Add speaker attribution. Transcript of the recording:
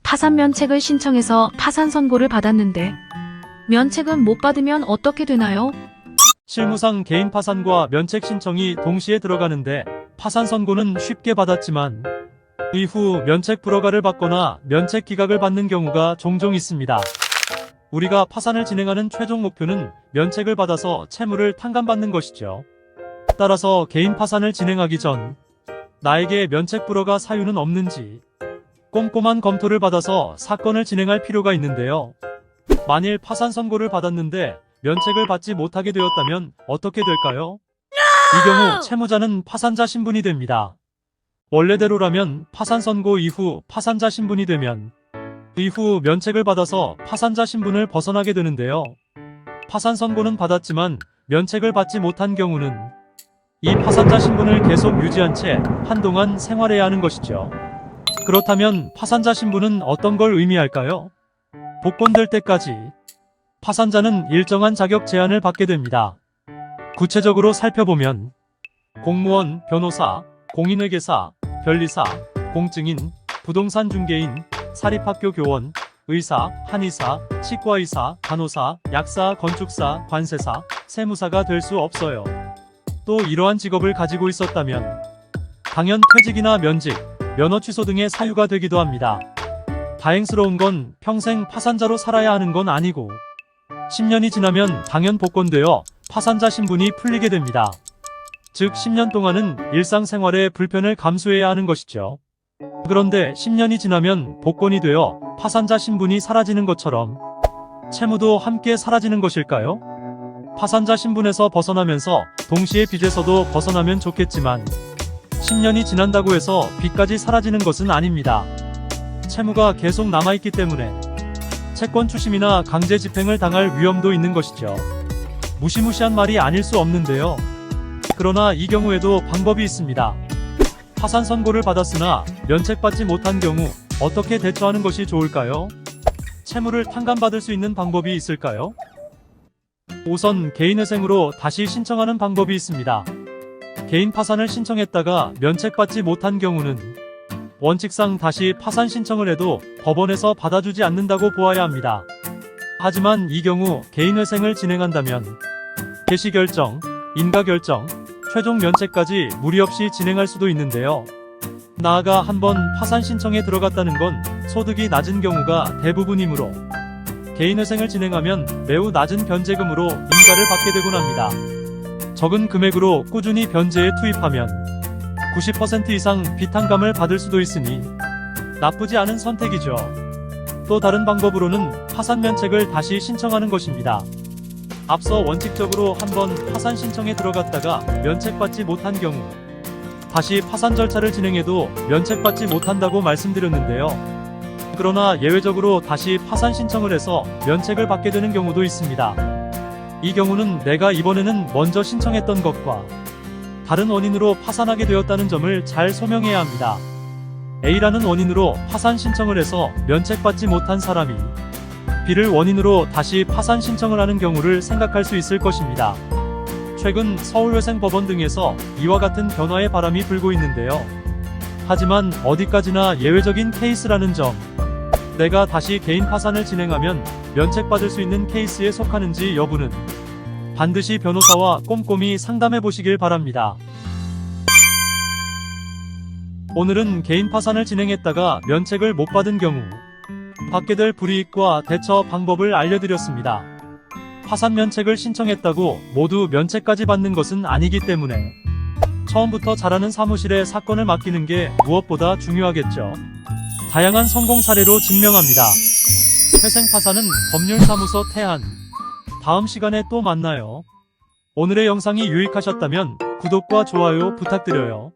Speaker 1: 파산 면책을 신청해서 파산 선고를 받았는데 면책은 못 받으면 어떻게 되나요?
Speaker 2: 실무상 개인 파산과 면책 신청이 동시에 들어가는데 파산 선고는 쉽게 받았지만 이후 면책 불허가를 받거나 면책 기각을 받는 경우가 종종 있습니다. 우리가 파산을 진행하는 최종 목표는 면책을 받아서 채무를 탕감받는 것이죠. 따라서 개인 파산을 진행하기 전 나에게 면책 불허가 사유는 없는지 꼼꼼한 검토를 받아서 사건을 진행할 필요가 있는데요. 만일 파산 선고를 받았는데 면책을 받지 못하게 되었다면 어떻게 될까요? 이 경우 채무자는 파산자 신분이 됩니다. 원래대로라면 파산 선고 이후 파산자 신분이 되면 이후 면책을 받아서 파산자 신분을 벗어나게 되는데요. 파산 선고는 받았지만 면책을 받지 못한 경우는 이 파산자 신분을 계속 유지한 채 한동안 생활해야 하는 것이죠. 그렇다면 파산자 신분은 어떤 걸 의미할까요? 복권될 때까지 파산자는 일정한 자격 제한을 받게 됩니다. 구체적으로 살펴보면 공무원, 변호사, 공인회계사, 변리사, 공증인, 부동산 중개인, 사립학교 교원, 의사, 한의사, 치과의사, 간호사, 약사, 건축사, 관세사, 세무사가 될 수 없어요. 또 이러한 직업을 가지고 있었다면 당연 퇴직이나 면직, 면허 취소 등의 사유가 되기도 합니다. 다행스러운 건 평생 파산자로 살아야 하는 건 아니고 10년이 지나면 당연 복권되어 파산자 신분이 풀리게 됩니다. 즉 10년 동안은 일상생활의 불편을 감수해야 하는 것이죠. 그런데 10년이 지나면 복권이 되어 파산자 신분이 사라지는 것처럼 채무도 함께 사라지는 것일까요? 파산자 신분에서 벗어나면서 동시에 빚에서도 벗어나면 좋겠지만 10년이 지난다고 해서 빚까지 사라지는 것은 아닙니다. 채무가 계속 남아있기 때문에 채권 추심이나 강제 집행을 당할 위험도 있는 것이죠. 무시무시한 말이 아닐 수 없는데요. 그러나 이 경우에도 방법이 있습니다. 파산 선고를 받았으나 면책받지 못한 경우 어떻게 대처하는 것이 좋을까요? 채무를 탕감받을 수 있는 방법이 있을까요? 우선 개인회생으로 다시 신청하는 방법이 있습니다. 개인 파산을 신청했다가 면책받지 못한 경우는 원칙상 다시 파산 신청을 해도 법원에서 받아주지 않는다고 보아야 합니다. 하지만 이 경우 개인회생을 진행한다면 개시결정, 인가결정, 최종 면책까지 무리 없이 진행할 수도 있는데요. 나아가 한번 파산 신청에 들어갔다는 건 소득이 낮은 경우가 대부분이므로 개인회생을 진행하면 매우 낮은 변제금으로 인가를 받게 되곤 합니다. 적은 금액으로 꾸준히 변제에 투입하면 90% 이상 비탕감을 받을 수도 있으니 나쁘지 않은 선택이죠. 또 다른 방법으로는 파산 면책을 다시 신청하는 것입니다. 앞서 원칙적으로 한번 파산 신청에 들어갔다가 면책받지 못한 경우 다시 파산 절차를 진행해도 면책받지 못한다고 말씀드렸는데요. 그러나 예외적으로 다시 파산 신청을 해서 면책을 받게 되는 경우도 있습니다. 이 경우는 내가 이번에는 먼저 신청했던 것과 다른 원인으로 파산하게 되었다는 점을 잘 소명해야 합니다. A라는 원인으로 파산 신청을 해서 면책받지 못한 사람이 B를 원인으로 다시 파산 신청을 하는 경우를 생각할 수 있을 것입니다. 최근 서울회생법원 등에서 이와 같은 변화의 바람이 불고 있는데요. 하지만 어디까지나 예외적인 케이스라는 점, 내가 다시 개인 파산을 진행하면 면책받을 수 있는 케이스에 속하는지 여부는 반드시 변호사와 꼼꼼히 상담해 보시길 바랍니다. 오늘은 개인 파산을 진행했다가 면책을 못 받은 경우 받게 될 불이익과 대처 방법을 알려드렸습니다. 파산 면책을 신청했다고 모두 면책까지 받는 것은 아니기 때문에 처음부터 잘하는 사무실에 사건을 맡기는 게 무엇보다 중요하겠죠. 다양한 성공 사례로 증명합니다. 회생파산은 법률사무소 태한. 다음 시간에 또 만나요. 오늘의 영상이 유익하셨다면 구독과 좋아요 부탁드려요.